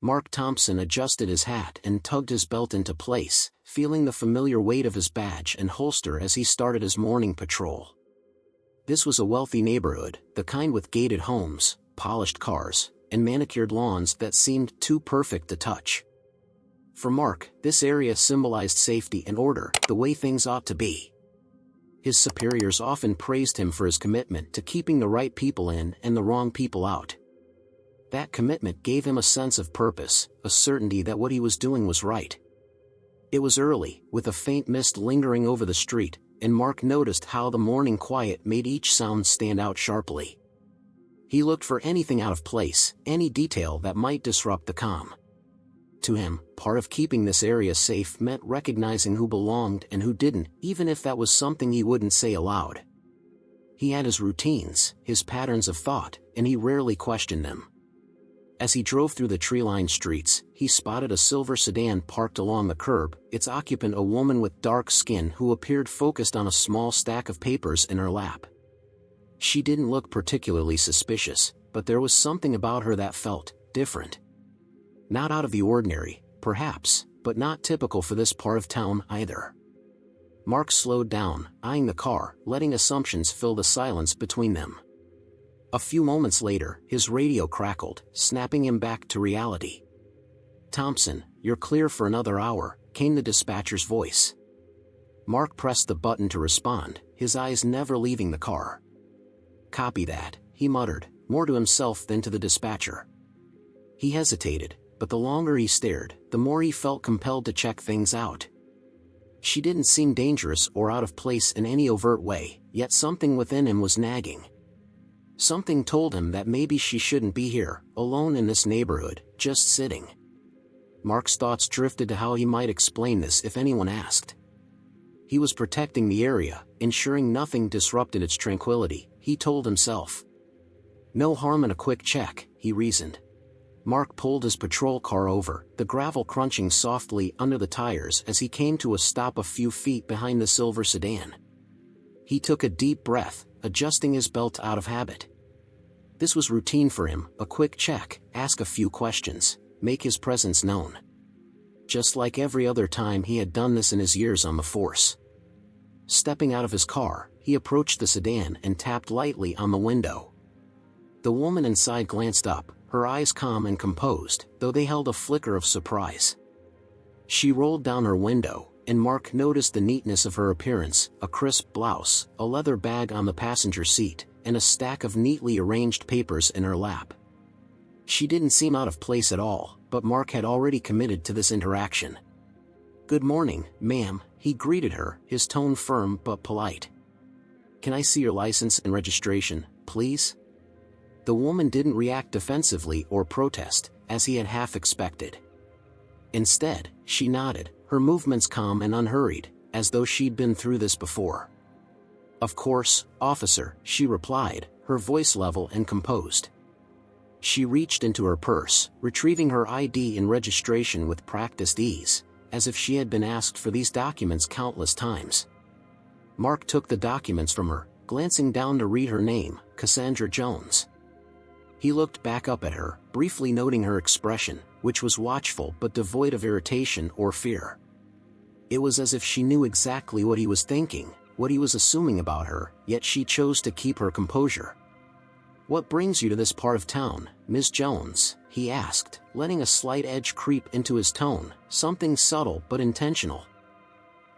Mark Thompson adjusted his hat and tugged his belt into place, feeling the familiar weight of his badge and holster as he started his morning patrol. This was a wealthy neighborhood, the kind with gated homes, polished cars, and manicured lawns that seemed too perfect to touch. For Mark, this area symbolized safety and order, the way things ought to be. His superiors often praised him for his commitment to keeping the right people in and the wrong people out. That commitment gave him a sense of purpose, a certainty that what he was doing was right. It was early, with a faint mist lingering over the street, and Mark noticed how the morning quiet made each sound stand out sharply. He looked for anything out of place, any detail that might disrupt the calm. To him, part of keeping this area safe meant recognizing who belonged and who didn't, even if that was something he wouldn't say aloud. He had his routines, his patterns of thought, and he rarely questioned them. As he drove through the tree-lined streets, he spotted a silver sedan parked along the curb, its occupant a woman with dark skin who appeared focused on a small stack of papers in her lap. She didn't look particularly suspicious, but there was something about her that felt different. Not out of the ordinary, perhaps, but not typical for this part of town either. Mark slowed down, eyeing the car, letting assumptions fill the silence between them. A few moments later, his radio crackled, snapping him back to reality. "Thompson, you're clear for another hour," came the dispatcher's voice. Mark pressed the button to respond, his eyes never leaving the car. "Copy that," he muttered, more to himself than to the dispatcher. He hesitated, but the longer he stared, the more he felt compelled to check things out. She didn't seem dangerous or out of place in any overt way, yet something within him was nagging. Something told him that maybe she shouldn't be here, alone in this neighborhood, just sitting. Mark's thoughts drifted to how he might explain this if anyone asked. He was protecting the area, ensuring nothing disrupted its tranquility, he told himself. No harm in a quick check, he reasoned. Mark pulled his patrol car over, the gravel crunching softly under the tires as he came to a stop a few feet behind the silver sedan. He took a deep breath, adjusting his belt out of habit. This was routine for him, a quick check, ask a few questions, make his presence known. Just like every other time he had done this in his years on the force. Stepping out of his car, he approached the sedan and tapped lightly on the window. The woman inside glanced up, her eyes calm and composed, though they held a flicker of surprise. She rolled down her window, and Mark noticed the neatness of her appearance, a crisp blouse, a leather bag on the passenger seat, and a stack of neatly arranged papers in her lap. She didn't seem out of place at all, but Mark had already committed to this interaction. "Good morning, ma'am," he greeted her, his tone firm but polite. "Can I see your license and registration, please?" The woman didn't react defensively or protest, as he had half expected. Instead, she nodded, her movements calm and unhurried, as though she'd been through this before. "Of course, officer," she replied, her voice level and composed. She reached into her purse, retrieving her ID and registration with practiced ease, as if she had been asked for these documents countless times. Mark took the documents from her, glancing down to read her name, Cassandra Jones. He looked back up at her, briefly noting her expression, which was watchful but devoid of irritation or fear. It was as if she knew exactly what he was thinking, what he was assuming about her, yet she chose to keep her composure. "What brings you to this part of town, Miss Jones?" he asked, letting a slight edge creep into his tone, something subtle but intentional.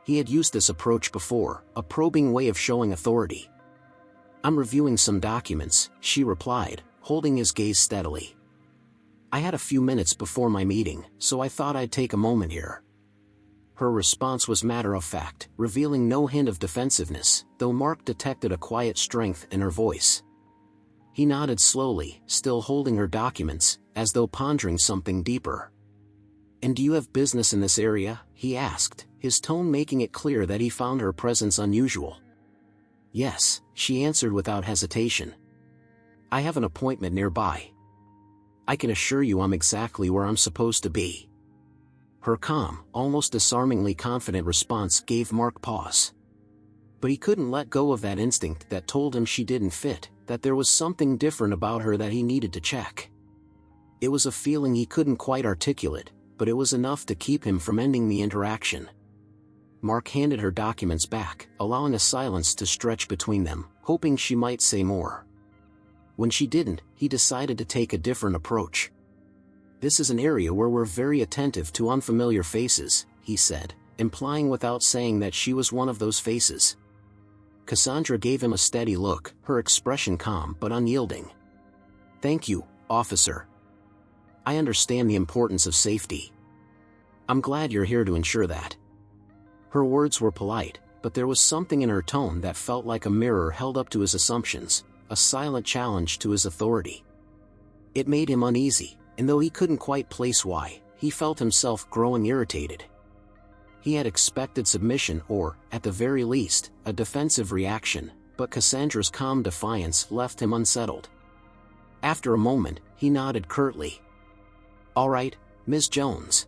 He had used this approach before, a probing way of showing authority. "I'm reviewing some documents," she replied, holding his gaze steadily. "I had a few minutes before my meeting, so I thought I'd take a moment here." Her response was matter-of-fact, revealing no hint of defensiveness, though Mark detected a quiet strength in her voice. He nodded slowly, still holding her documents, as though pondering something deeper. "And do you have business in this area?" he asked, his tone making it clear that he found her presence unusual. "Yes," she answered without hesitation. "I have an appointment nearby. I can assure you I'm exactly where I'm supposed to be." Her calm, almost disarmingly confident response gave Mark pause. But he couldn't let go of that instinct that told him she didn't fit, that there was something different about her that he needed to check. It was a feeling he couldn't quite articulate, but it was enough to keep him from ending the interaction. Mark handed her documents back, allowing a silence to stretch between them, hoping she might say more. When she didn't, he decided to take a different approach. "This is an area where we're very attentive to unfamiliar faces," he said, implying without saying that she was one of those faces. Cassandra gave him a steady look, her expression calm but unyielding. "Thank you, officer. I understand the importance of safety. I'm glad you're here to ensure that." Her words were polite, but there was something in her tone that felt like a mirror held up to his assumptions, a silent challenge to his authority. It made him uneasy, and though he couldn't quite place why, he felt himself growing irritated. He had expected submission or, at the very least, a defensive reaction, but Cassandra's calm defiance left him unsettled. After a moment, he nodded curtly. "All right, Ms. Jones.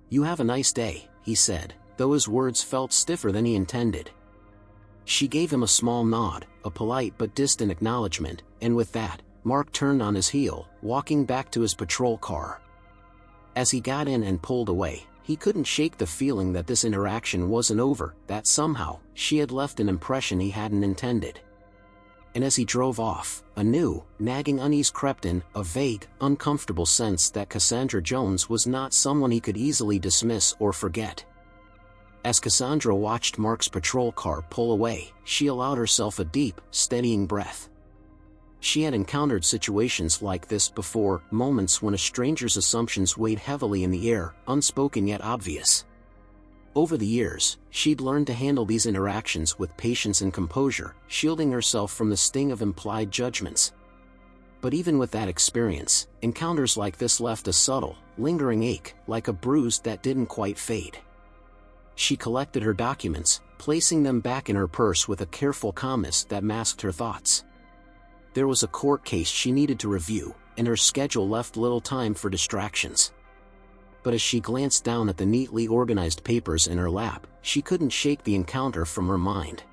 You have a nice day," he said, though his words felt stiffer than he intended. She gave him a small nod, a polite but distant acknowledgement, and with that, Mark turned on his heel, walking back to his patrol car. As he got in and pulled away, he couldn't shake the feeling that this interaction wasn't over, that somehow, she had left an impression he hadn't intended. And as he drove off, a new, nagging unease crept in, a vague, uncomfortable sense that Cassandra Jones was not someone he could easily dismiss or forget. As Cassandra watched Mark's patrol car pull away, she allowed herself a deep, steadying breath. She had encountered situations like this before, moments when a stranger's assumptions weighed heavily in the air, unspoken yet obvious. Over the years, she'd learned to handle these interactions with patience and composure, shielding herself from the sting of implied judgments. But even with that experience, encounters like this left a subtle, lingering ache, like a bruise that didn't quite fade. She collected her documents, placing them back in her purse with a careful calmness that masked her thoughts. There was a court case she needed to review, and her schedule left little time for distractions. But as she glanced down at the neatly organized papers in her lap, she couldn't shake the encounter from her mind.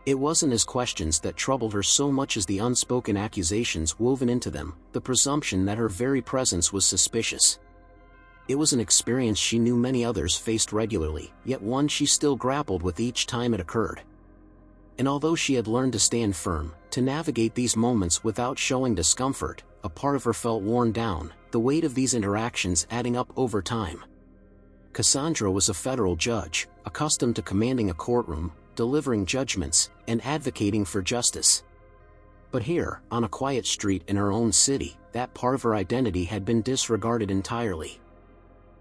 It wasn't his questions that troubled her so much as the unspoken accusations woven into them, the presumption that her very presence was suspicious. It was an experience she knew many others faced regularly, yet one she still grappled with each time it occurred. And although she had learned to stand firm, to navigate these moments without showing discomfort, a part of her felt worn down, the weight of these interactions adding up over time. Cassandra was a federal judge, accustomed to commanding a courtroom, delivering judgments, and advocating for justice. But here, on a quiet street in her own city, that part of her identity had been disregarded entirely.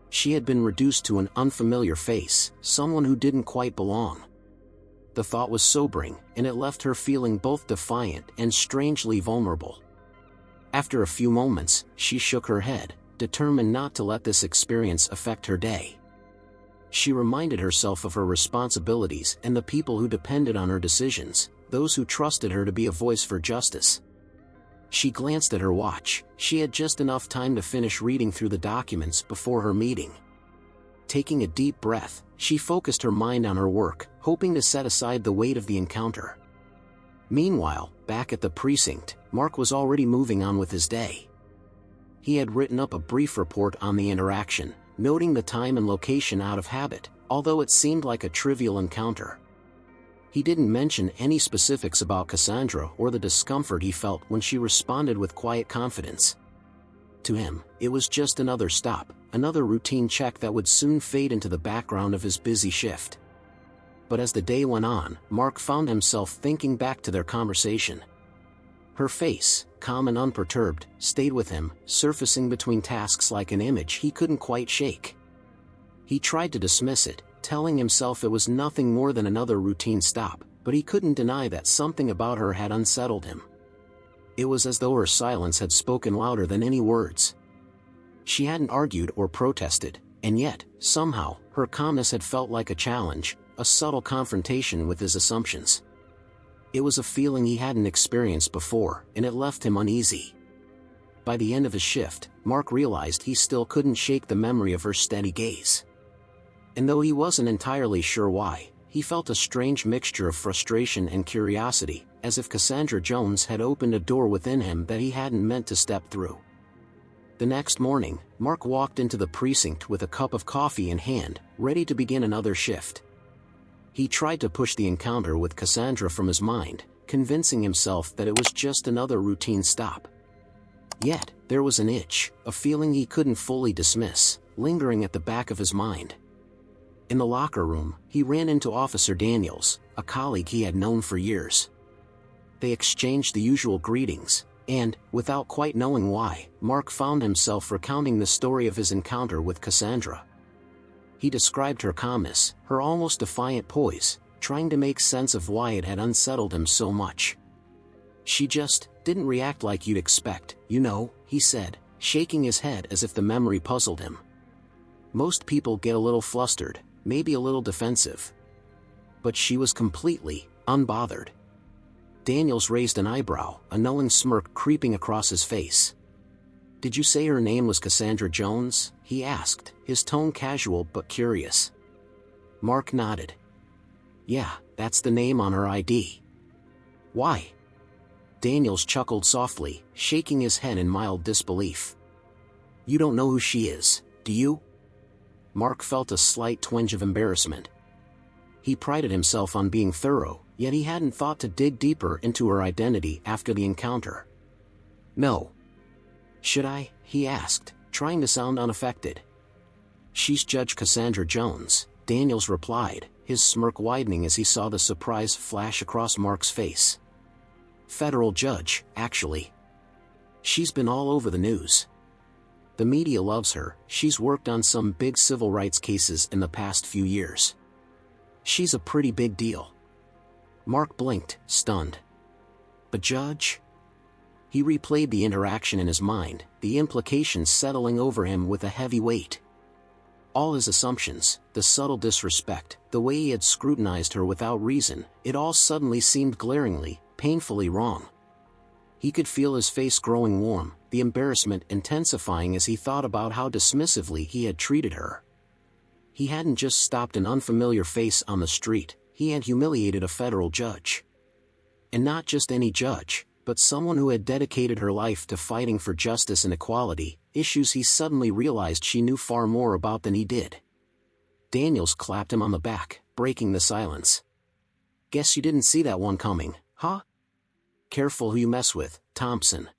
She had been reduced to an unfamiliar face, someone who didn't quite belong. The thought was sobering, and it left her feeling both defiant and strangely vulnerable. After a few moments, she shook her head, determined not to let this experience affect her day. She reminded herself of her responsibilities and the people who depended on her decisions, those who trusted her to be a voice for justice. She glanced at her watch. She had just enough time to finish reading through the documents before her meeting. Taking a deep breath, she focused her mind on her work, hoping to set aside the weight of the encounter. Meanwhile, back at the precinct, Mark was already moving on with his day. He had written up a brief report on the interaction, noting the time and location out of habit, although it seemed like a trivial encounter. He didn't mention any specifics about Cassandra or the discomfort he felt when she responded with quiet confidence. To him, it was just another stop, another routine check that would soon fade into the background of his busy shift. But as the day went on, Mark found himself thinking back to their conversation. Her face, calm and unperturbed, stayed with him, surfacing between tasks like an image he couldn't quite shake. He tried to dismiss it, telling himself it was nothing more than another routine stop, but he couldn't deny that something about her had unsettled him. It was as though her silence had spoken louder than any words. She hadn't argued or protested, and yet, somehow, her calmness had felt like a challenge, a subtle confrontation with his assumptions. It was a feeling he hadn't experienced before, and it left him uneasy. By the end of his shift, Mark realized he still couldn't shake the memory of her steady gaze. And though he wasn't entirely sure why, he felt a strange mixture of frustration and curiosity, as if Cassandra Jones had opened a door within him that he hadn't meant to step through. The next morning, Mark walked into the precinct with a cup of coffee in hand, ready to begin another shift. He tried to push the encounter with Cassandra from his mind, convincing himself that it was just another routine stop. Yet, there was an itch, a feeling he couldn't fully dismiss, lingering at the back of his mind. In the locker room, he ran into Officer Daniels, a colleague he had known for years. They exchanged the usual greetings, and, without quite knowing why, Mark found himself recounting the story of his encounter with Cassandra. He described her calmness, her almost defiant poise, trying to make sense of why it had unsettled him so much. "She just didn't react like you'd expect, you know," he said, shaking his head as if the memory puzzled him. "Most people get a little flustered, maybe a little defensive. But she was completely unbothered." Daniels raised an eyebrow, a knowing smirk creeping across his face. "Did you say her name was Cassandra Jones?" he asked, his tone casual but curious. Mark nodded. "Yeah, that's the name on her ID." "Why?" Daniels chuckled softly, shaking his head in mild disbelief. "You don't know who she is, do you?" Mark felt a slight twinge of embarrassment. He prided himself on being thorough, yet he hadn't thought to dig deeper into her identity after the encounter. "No." "Should I?" he asked, trying to sound unaffected. "She's Judge Cassandra Jones," Daniels replied, his smirk widening as he saw the surprise flash across Mark's face. "Federal judge, actually. She's been all over the news. The media loves her, she's worked on some big civil rights cases in the past few years. She's a pretty big deal." Mark blinked, stunned. "A judge?" He replayed the interaction in his mind, the implications settling over him with a heavy weight. All his assumptions, the subtle disrespect, the way he had scrutinized her without reason, it all suddenly seemed glaringly, painfully wrong. He could feel his face growing warm, the embarrassment intensifying as he thought about how dismissively he had treated her. He hadn't just stopped an unfamiliar face on the street, he had humiliated a federal judge. And not just any judge, but someone who had dedicated her life to fighting for justice and equality, issues he suddenly realized she knew far more about than he did. Daniels clapped him on the back, breaking the silence. "Guess you didn't see that one coming, huh? Careful who you mess with, Thompson.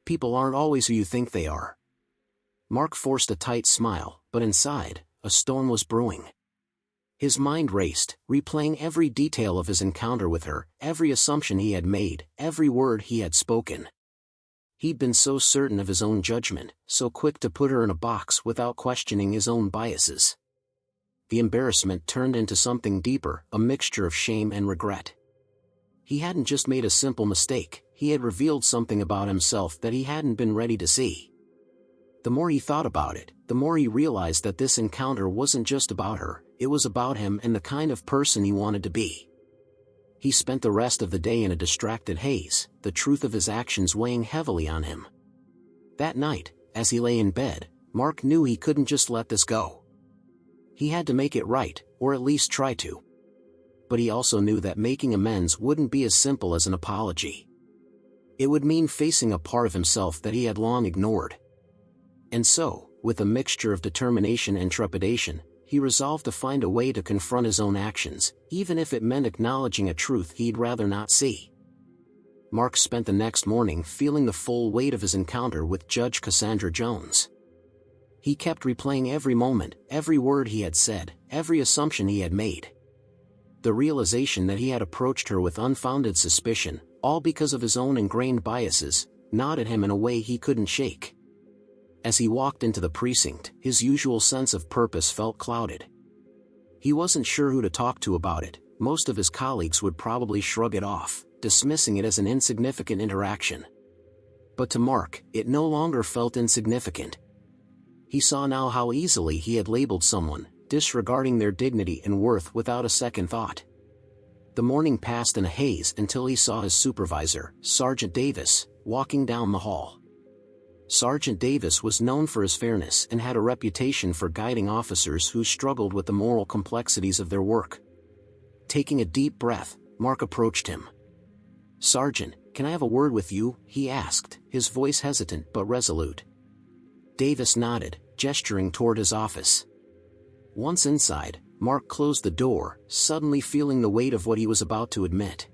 People aren't always who you think they are." Mark forced a tight smile, but inside, a storm was brewing. His mind raced, replaying every detail of his encounter with her, every assumption he had made, every word he had spoken. He'd been so certain of his own judgment, so quick to put her in a box without questioning his own biases. The embarrassment turned into something deeper, a mixture of shame and regret. He hadn't just made a simple mistake, he had revealed something about himself that he hadn't been ready to see. The more he thought about it, the more he realized that this encounter wasn't just about her, it was about him and the kind of person he wanted to be. He spent the rest of the day in a distracted haze, the truth of his actions weighing heavily on him. That night, as he lay in bed, Mark knew he couldn't just let this go. He had to make it right, or at least try to. But he also knew that making amends wouldn't be as simple as an apology. It would mean facing a part of himself that he had long ignored. And so, with a mixture of determination and trepidation, he resolved to find a way to confront his own actions, even if it meant acknowledging a truth he'd rather not see. Mark spent the next morning feeling the full weight of his encounter with Judge Cassandra Jones. He kept replaying every moment, every word he had said, every assumption he had made. The realization that he had approached her with unfounded suspicion, all because of his own ingrained biases, gnawed at him in a way he couldn't shake. As he walked into the precinct, his usual sense of purpose felt clouded. He wasn't sure who to talk to about it, most of his colleagues would probably shrug it off, dismissing it as an insignificant interaction. But to Mark, it no longer felt insignificant. He saw now how easily he had labeled someone, disregarding their dignity and worth without a second thought. The morning passed in a haze until he saw his supervisor, Sergeant Davis, walking down the hall. Sergeant Davis was known for his fairness and had a reputation for guiding officers who struggled with the moral complexities of their work. Taking a deep breath, Mark approached him. "Sergeant, can I have a word with you?" he asked, his voice hesitant but resolute. Davis nodded, gesturing toward his office. Once inside, Mark closed the door, suddenly feeling the weight of what he was about to admit.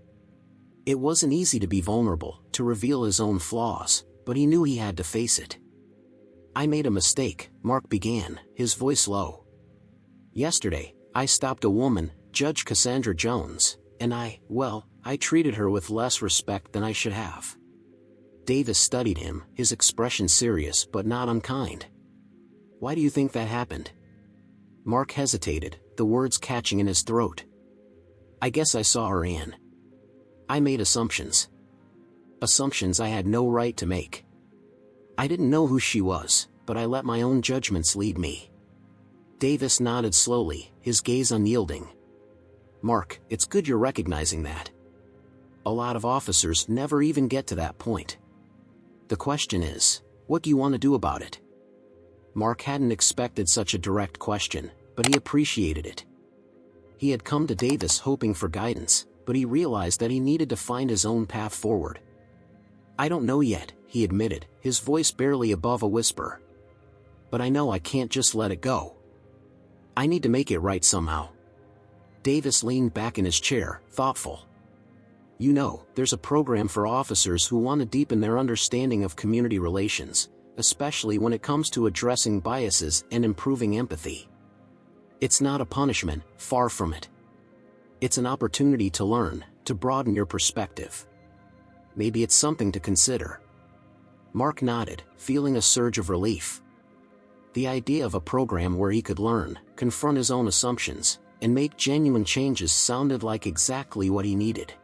It wasn't easy to be vulnerable, to reveal his own flaws, but he knew he had to face it. "I made a mistake," Mark began, his voice low. "Yesterday, I stopped a woman, Judge Cassandra Jones, and I treated her with less respect than I should have." Davis studied him, his expression serious but not unkind. "Why do you think that happened?" Mark hesitated, the words catching in his throat. "I guess I saw her in. I made assumptions. Assumptions I had no right to make. I didn't know who she was, but I let my own judgments lead me." Davis nodded slowly, his gaze unyielding. "Mark, it's good you're recognizing that. A lot of officers never even get to that point. The question is, what do you want to do about it?" Mark hadn't expected such a direct question, but he appreciated it. He had come to Davis hoping for guidance, but he realized that he needed to find his own path forward. "I don't know yet," he admitted, his voice barely above a whisper. "But I know I can't just let it go. I need to make it right somehow." Davis leaned back in his chair, thoughtful. "You know, there's a program for officers who want to deepen their understanding of community relations, especially when it comes to addressing biases and improving empathy. It's not a punishment, far from it. It's an opportunity to learn, to broaden your perspective. Maybe it's something to consider." Mark nodded, feeling a surge of relief. The idea of a program where he could learn, confront his own assumptions, and make genuine changes sounded like exactly what he needed.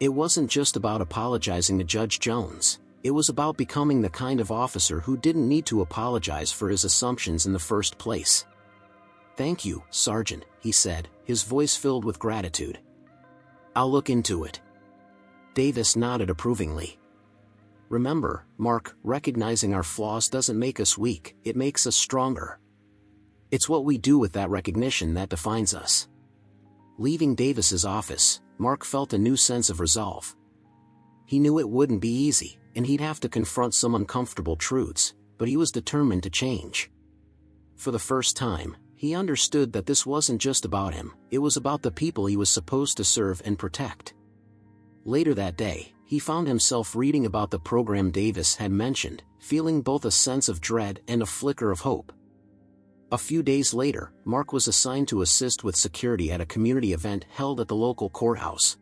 It wasn't just about apologizing to Judge Jones, it was about becoming the kind of officer who didn't need to apologize for his assumptions in the first place. "Thank you, Sergeant," he said, his voice filled with gratitude. "I'll look into it." Davis nodded approvingly. "Remember, Mark, recognizing our flaws doesn't make us weak, it makes us stronger. It's what we do with that recognition that defines us." Leaving Davis's office, Mark felt a new sense of resolve. He knew it wouldn't be easy, and he'd have to confront some uncomfortable truths, but he was determined to change. For the first time, he understood that this wasn't just about him, it was about the people he was supposed to serve and protect. Later that day, he found himself reading about the program Davis had mentioned, feeling both a sense of dread and a flicker of hope. A few days later, Mark was assigned to assist with security at a community event held at the local courthouse.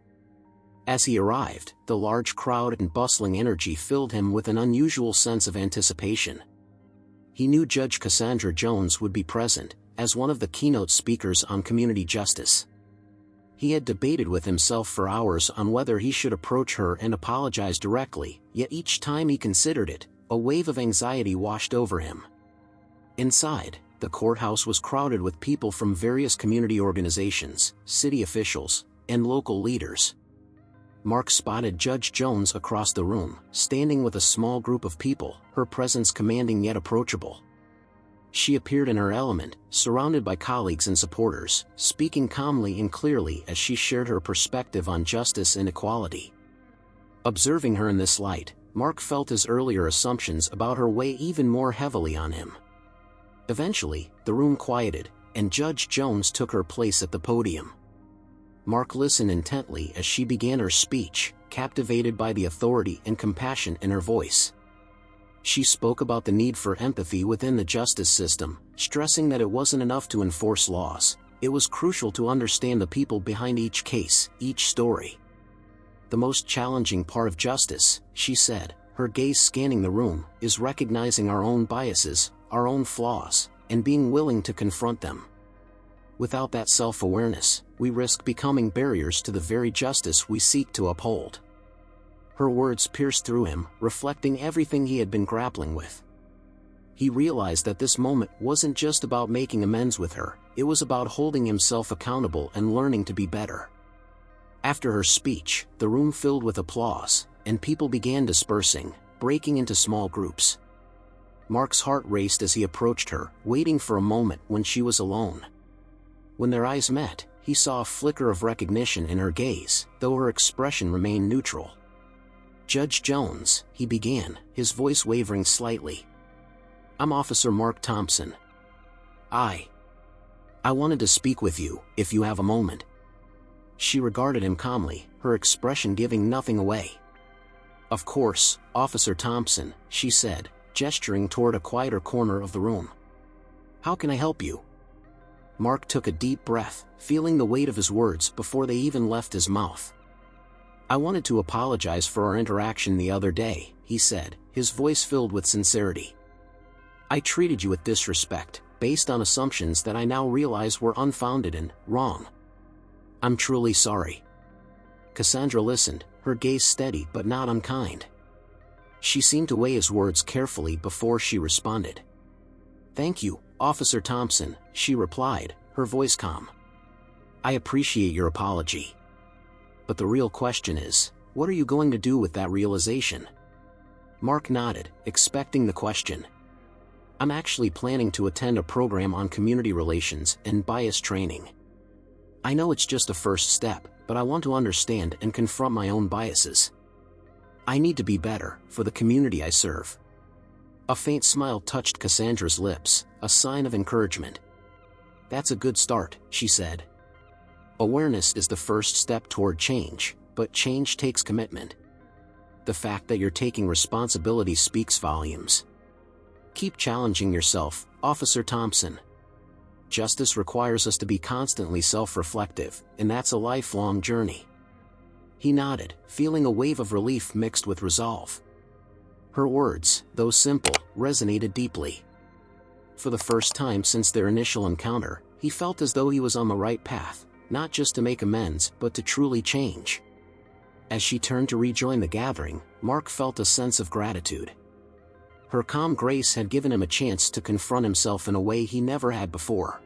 As he arrived, the large crowd and bustling energy filled him with an unusual sense of anticipation. He knew Judge Cassandra Jones would be present, as one of the keynote speakers on community justice. He had debated with himself for hours on whether he should approach her and apologize directly, yet each time he considered it, a wave of anxiety washed over him. Inside, the courthouse was crowded with people from various community organizations, city officials, and local leaders. Mark spotted Judge Jones across the room, standing with a small group of people, her presence commanding yet approachable. She appeared in her element, surrounded by colleagues and supporters, speaking calmly and clearly as she shared her perspective on justice and equality. Observing her in this light, Mark felt his earlier assumptions about her weigh even more heavily on him. Eventually, the room quieted, and Judge Jones took her place at the podium. Mark listened intently as she began her speech, captivated by the authority and compassion in her voice. She spoke about the need for empathy within the justice system, stressing that it wasn't enough to enforce laws, it was crucial to understand the people behind each case, each story. "The most challenging part of justice," she said, her gaze scanning the room, "is recognizing our own biases, our own flaws, and being willing to confront them. Without that self-awareness, we risk becoming barriers to the very justice we seek to uphold." Her words pierced through him, reflecting everything he had been grappling with. He realized that this moment wasn't just about making amends with her, it was about holding himself accountable and learning to be better. After her speech, the room filled with applause, and people began dispersing, breaking into small groups. Mark's heart raced as he approached her, waiting for a moment when she was alone. When their eyes met, he saw a flicker of recognition in her gaze, though her expression remained neutral. "Judge Jones," he began, his voice wavering slightly. I'm Officer Mark Thompson. I wanted to speak with you, if you have a moment. She regarded him calmly, her expression giving nothing away. Of course, Officer Thompson, she said, gesturing toward a quieter corner of the room. How can I help you? Mark took a deep breath, feeling the weight of his words before they even left his mouth. I wanted to apologize for our interaction the other day, he said, his voice filled with sincerity. I treated you with disrespect, based on assumptions that I now realize were unfounded and wrong. I'm truly sorry. Cassandra listened, her gaze steady but not unkind. She seemed to weigh his words carefully before she responded. Thank you, Officer Thompson, she replied, her voice calm. I appreciate your apology. But the real question is, what are you going to do with that realization? Mark nodded, expecting the question. I'm actually planning to attend a program on community relations and bias training. I know it's just a first step, but I want to understand and confront my own biases. I need to be better, for the community I serve. A faint smile touched Cassandra's lips, a sign of encouragement. That's a good start, she said. Awareness is the first step toward change, but change takes commitment. The fact that you're taking responsibility speaks volumes. Keep challenging yourself, Officer Thompson. Justice requires us to be constantly self-reflective, and that's a lifelong journey. He nodded, feeling a wave of relief mixed with resolve. Her words, though simple, resonated deeply. For the first time since their initial encounter, he felt as though he was on the right path, not just to make amends, but to truly change. As she turned to rejoin the gathering, Mark felt a sense of gratitude. Her calm grace had given him a chance to confront himself in a way he never had before.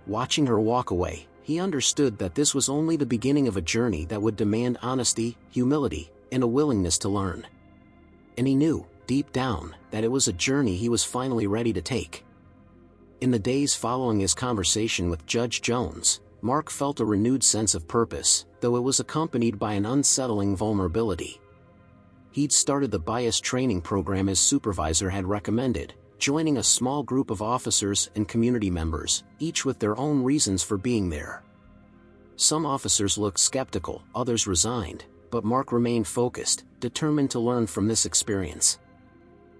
Watching her walk away, he understood that this was only the beginning of a journey that would demand honesty, humility, and a willingness to learn. And he knew, deep down, that it was a journey he was finally ready to take. In the days following his conversation with Judge Jones, Mark felt a renewed sense of purpose, though it was accompanied by an unsettling vulnerability. He'd started the bias training program his supervisor had recommended, joining a small group of officers and community members, each with their own reasons for being there. Some officers looked skeptical, others resigned, but Mark remained focused, determined to learn from this experience.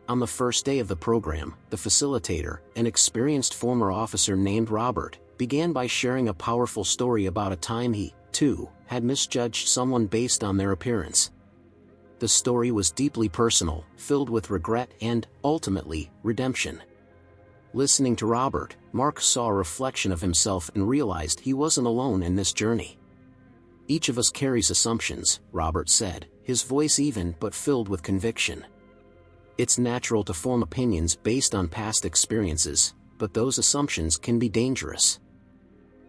On the first day of the program, the facilitator, an experienced former officer named Robert, began by sharing a powerful story about a time he, too, had misjudged someone based on their appearance. The story was deeply personal, filled with regret and, ultimately, redemption. Listening to Robert, Mark saw a reflection of himself and realized he wasn't alone in this journey. Each of us carries assumptions, Robert said, his voice even but filled with conviction. It's natural to form opinions based on past experiences, but those assumptions can be dangerous.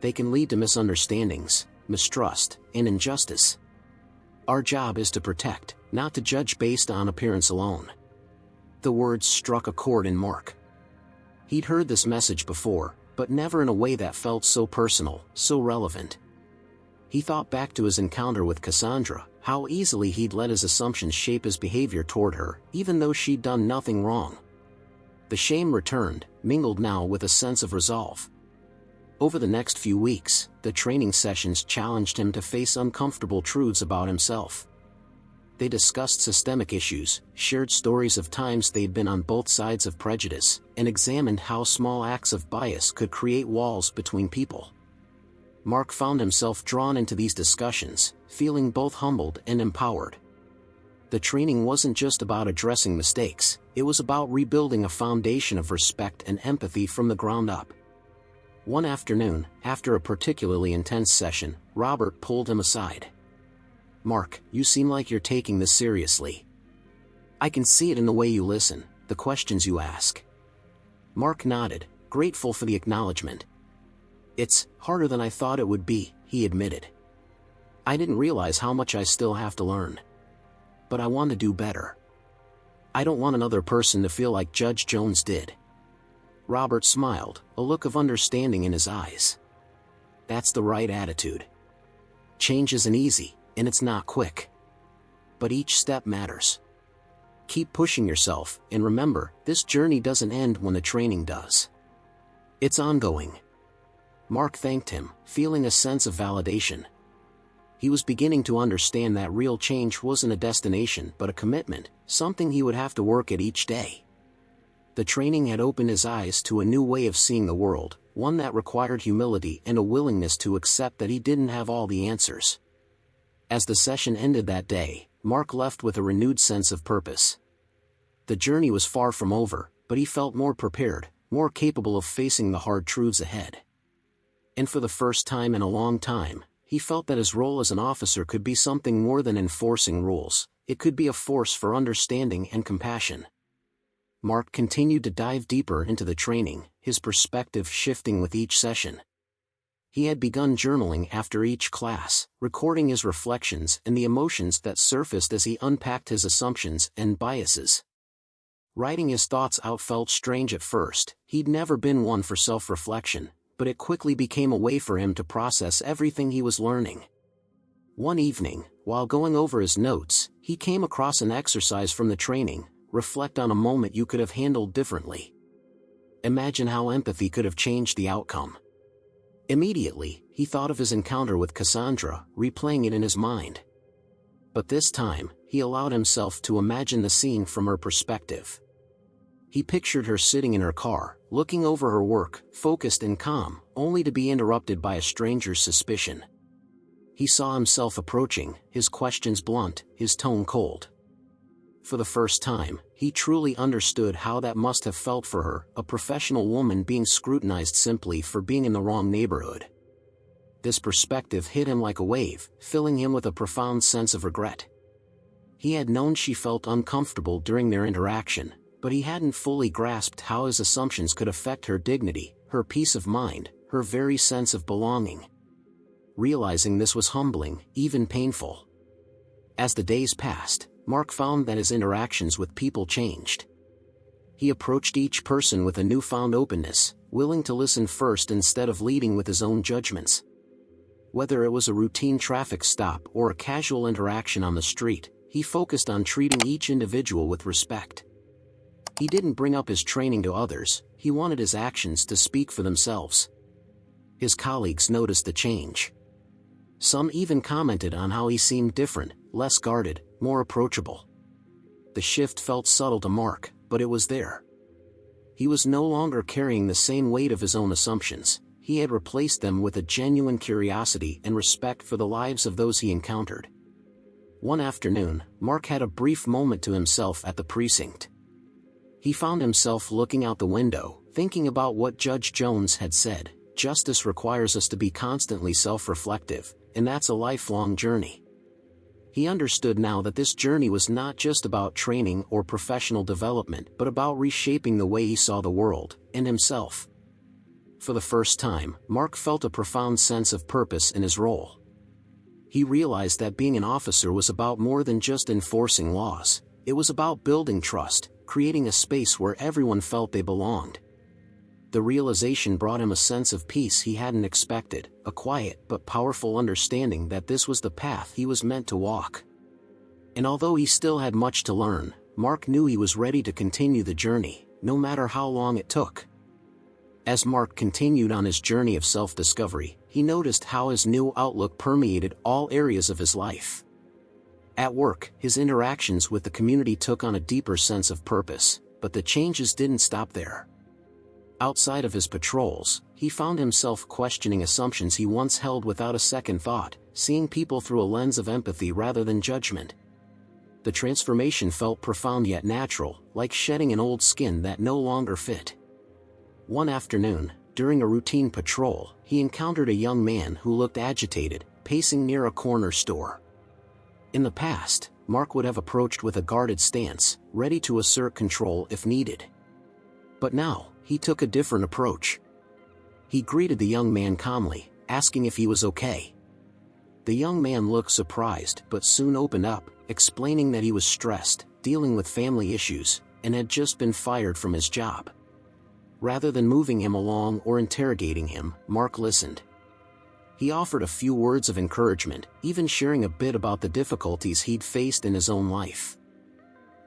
They can lead to misunderstandings, mistrust, and injustice. Our job is to protect, not to judge based on appearance alone. The words struck a chord in Mark. He'd heard this message before, but never in a way that felt so personal, so relevant. He thought back to his encounter with Cassandra, how easily he'd let his assumptions shape his behavior toward her, even though she'd done nothing wrong. The shame returned, mingled now with a sense of resolve. Over the next few weeks, the training sessions challenged him to face uncomfortable truths about himself. They discussed systemic issues, shared stories of times they'd been on both sides of prejudice, and examined how small acts of bias could create walls between people. Mark found himself drawn into these discussions, feeling both humbled and empowered. The training wasn't just about addressing mistakes, it was about rebuilding a foundation of respect and empathy from the ground up. One afternoon, after a particularly intense session, Robert pulled him aside. Mark, you seem like you're taking this seriously. I can see it in the way you listen, the questions you ask. Mark nodded, grateful for the acknowledgement. It's harder than I thought it would be, he admitted. I didn't realize how much I still have to learn. But I want to do better. I don't want another person to feel like Judge Jones did. Robert smiled, a look of understanding in his eyes. That's the right attitude. Change isn't easy, and it's not quick. But each step matters. Keep pushing yourself, and remember, this journey doesn't end when the training does. It's ongoing." Mark thanked him, feeling a sense of validation. He was beginning to understand that real change wasn't a destination but a commitment, something he would have to work at each day. The training had opened his eyes to a new way of seeing the world, one that required humility and a willingness to accept that he didn't have all the answers. As the session ended that day, Mark left with a renewed sense of purpose. The journey was far from over, but he felt more prepared, more capable of facing the hard truths ahead. And for the first time in a long time, he felt that his role as an officer could be something more than enforcing rules. It could be a force for understanding and compassion. Mark continued to dive deeper into the training, his perspective shifting with each session. He had begun journaling after each class, recording his reflections and the emotions that surfaced as he unpacked his assumptions and biases. Writing his thoughts out felt strange at first. He'd never been one for self-reflection, but it quickly became a way for him to process everything he was learning. One evening, while going over his notes, he came across an exercise from the training: reflect on a moment you could have handled differently. Imagine how empathy could have changed the outcome. Immediately, he thought of his encounter with Cassandra, replaying it in his mind. But this time, he allowed himself to imagine the scene from her perspective. He pictured her sitting in her car, looking over her work, focused and calm, only to be interrupted by a stranger's suspicion. He saw himself approaching, his questions blunt, his tone cold. For the first time, he truly understood how that must have felt for her, a professional woman being scrutinized simply for being in the wrong neighborhood. This perspective hit him like a wave, filling him with a profound sense of regret. He had known she felt uncomfortable during their interaction, but he hadn't fully grasped how his assumptions could affect her dignity, her peace of mind, her very sense of belonging. Realizing this was humbling, even painful. As the days passed, Mark found that his interactions with people changed. He approached each person with a newfound openness, willing to listen first instead of leading with his own judgments. Whether it was a routine traffic stop or a casual interaction on the street, he focused on treating each individual with respect. He didn't bring up his training to others, he wanted his actions to speak for themselves. His colleagues noticed the change. Some even commented on how he seemed different, less guarded, more approachable. The shift felt subtle to Mark, but it was there. He was no longer carrying the same weight of his own assumptions. He had replaced them with a genuine curiosity and respect for the lives of those he encountered. One afternoon, Mark had a brief moment to himself at the precinct. He found himself looking out the window, thinking about what Judge Jones had said: "Justice requires us to be constantly self-reflective, and that's a lifelong journey." He understood now that this journey was not just about training or professional development but about reshaping the way he saw the world, and himself. For the first time, Mark felt a profound sense of purpose in his role. He realized that being an officer was about more than just enforcing laws. It was about building trust, creating a space where everyone felt they belonged. The realization brought him a sense of peace he hadn't expected, a quiet but powerful understanding that this was the path he was meant to walk. And although he still had much to learn, Mark knew he was ready to continue the journey, no matter how long it took. As Mark continued on his journey of self-discovery, he noticed how his new outlook permeated all areas of his life. At work, his interactions with the community took on a deeper sense of purpose, but the changes didn't stop there. Outside of his patrols, he found himself questioning assumptions he once held without a second thought, seeing people through a lens of empathy rather than judgment. The transformation felt profound yet natural, like shedding an old skin that no longer fit. One afternoon, during a routine patrol, he encountered a young man who looked agitated, pacing near a corner store. In the past, Mark would have approached with a guarded stance, ready to assert control if needed. But now, he took a different approach. He greeted the young man calmly, asking if he was okay. The young man looked surprised but soon opened up, explaining that he was stressed, dealing with family issues, and had just been fired from his job. Rather than moving him along or interrogating him, Mark listened. He offered a few words of encouragement, even sharing a bit about the difficulties he'd faced in his own life.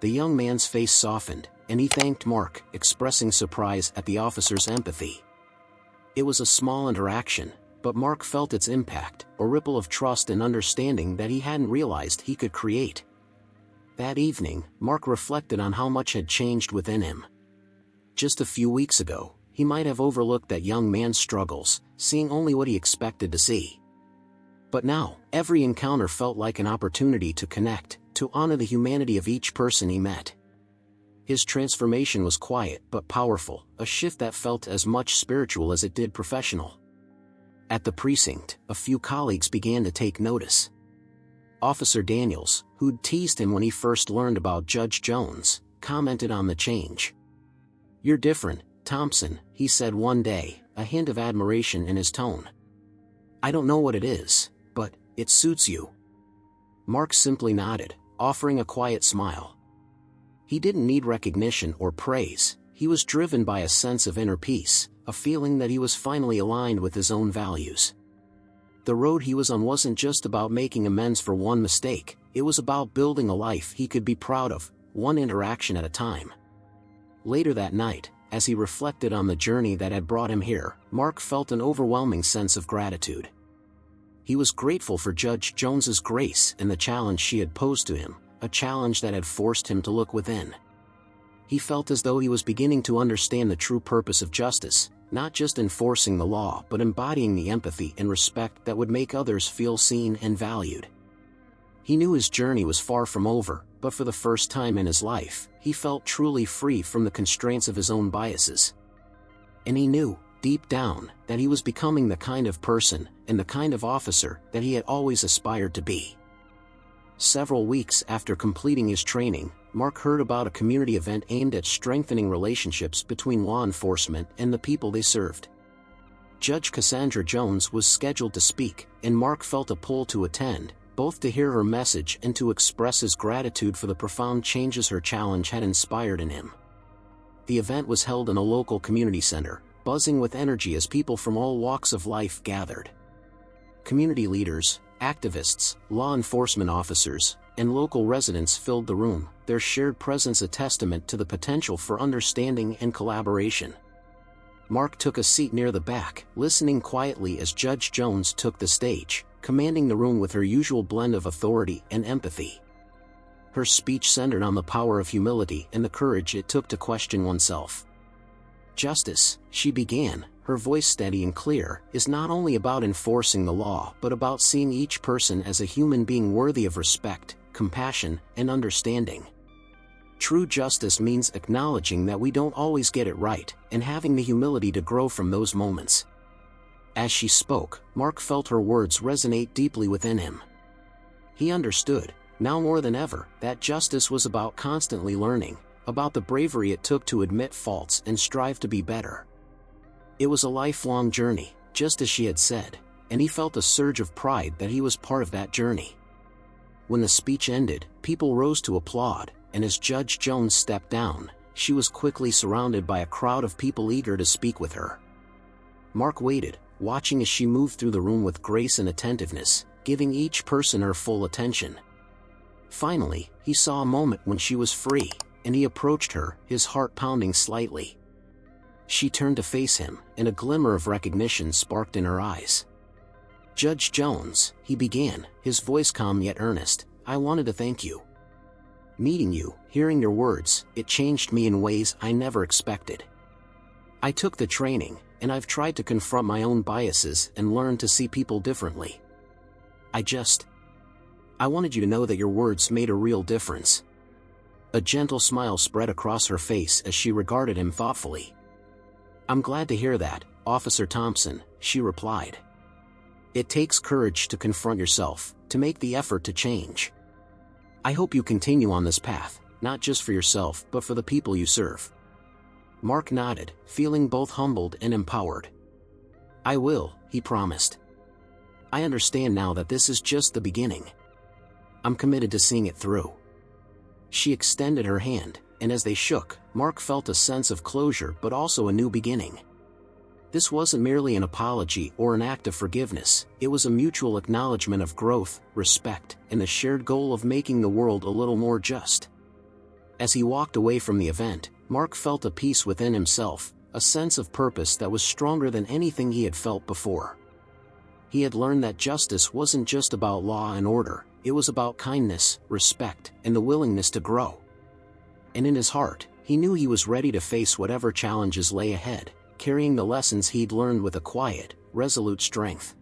The young man's face softened, and he thanked Mark, expressing surprise at the officer's empathy. It was a small interaction, but Mark felt its impact, a ripple of trust and understanding that he hadn't realized he could create. That evening, Mark reflected on how much had changed within him. Just a few weeks ago, he might have overlooked that young man's struggles, seeing only what he expected to see. But now, every encounter felt like an opportunity to connect, to honor the humanity of each person he met. His transformation was quiet but powerful, a shift that felt as much spiritual as it did professional. At the precinct, a few colleagues began to take notice. Officer Daniels, who'd teased him when he first learned about Judge Jones, commented on the change. "You're different, Thompson," he said one day, a hint of admiration in his tone. "I don't know what it is, but it suits you." Mark simply nodded, offering a quiet smile. He didn't need recognition or praise. He was driven by a sense of inner peace, a feeling that he was finally aligned with his own values. The road he was on wasn't just about making amends for one mistake, it was about building a life he could be proud of, one interaction at a time. Later that night, as he reflected on the journey that had brought him here, Mark felt an overwhelming sense of gratitude. He was grateful for Judge Jones's grace and the challenge she had posed to him, a challenge that had forced him to look within. He felt as though he was beginning to understand the true purpose of justice, not just enforcing the law but embodying the empathy and respect that would make others feel seen and valued. He knew his journey was far from over, but for the first time in his life, he felt truly free from the constraints of his own biases. And he knew, deep down, that he was becoming the kind of person, and the kind of officer, that he had always aspired to be. Several weeks after completing his training, Mark heard about a community event aimed at strengthening relationships between law enforcement and the people they served. Judge Cassandra Jones was scheduled to speak, and Mark felt a pull to attend, both to hear her message and to express his gratitude for the profound changes her challenge had inspired in him. The event was held in a local community center, buzzing with energy as people from all walks of life gathered. Community leaders, activists, law enforcement officers, and local residents filled the room, their shared presence a testament to the potential for understanding and collaboration. Mark took a seat near the back, listening quietly as Judge Jones took the stage, commanding the room with her usual blend of authority and empathy. Her speech centered on the power of humility and the courage it took to question oneself. "Justice," she began, her voice steady and clear, "is not only about enforcing the law but about seeing each person as a human being worthy of respect, compassion, and understanding. True justice means acknowledging that we don't always get it right, and having the humility to grow from those moments." As she spoke, Mark felt her words resonate deeply within him. He understood, now more than ever, that justice was about constantly learning, about the bravery it took to admit faults and strive to be better. It was a lifelong journey, just as she had said, and he felt a surge of pride that he was part of that journey. When the speech ended, people rose to applaud, and as Judge Jones stepped down, she was quickly surrounded by a crowd of people eager to speak with her. Mark waited, watching as she moved through the room with grace and attentiveness, giving each person her full attention. Finally, he saw a moment when she was free, and he approached her, his heart pounding slightly. She turned to face him, and a glimmer of recognition sparked in her eyes. "Judge Jones," he began, his voice calm yet earnest, "I wanted to thank you. Meeting you, hearing your words, it changed me in ways I never expected. I took the training, and I've tried to confront my own biases and learn to see people differently. I wanted you to know that your words made a real difference." A gentle smile spread across her face as she regarded him thoughtfully. "I'm glad to hear that, Officer Thompson," she replied. "It takes courage to confront yourself, to make the effort to change. I hope you continue on this path, not just for yourself but for the people you serve." Mark nodded, feeling both humbled and empowered. "I will," he promised. "I understand now that this is just the beginning. I'm committed to seeing it through." She extended her hand, and as they shook, Mark felt a sense of closure but also a new beginning. This wasn't merely an apology or an act of forgiveness, it was a mutual acknowledgement of growth, respect, and the shared goal of making the world a little more just. As he walked away from the event, Mark felt a peace within himself, a sense of purpose that was stronger than anything he had felt before. He had learned that justice wasn't just about law and order, it was about kindness, respect, and the willingness to grow. And in his heart, he knew he was ready to face whatever challenges lay ahead, carrying the lessons he'd learned with a quiet, resolute strength.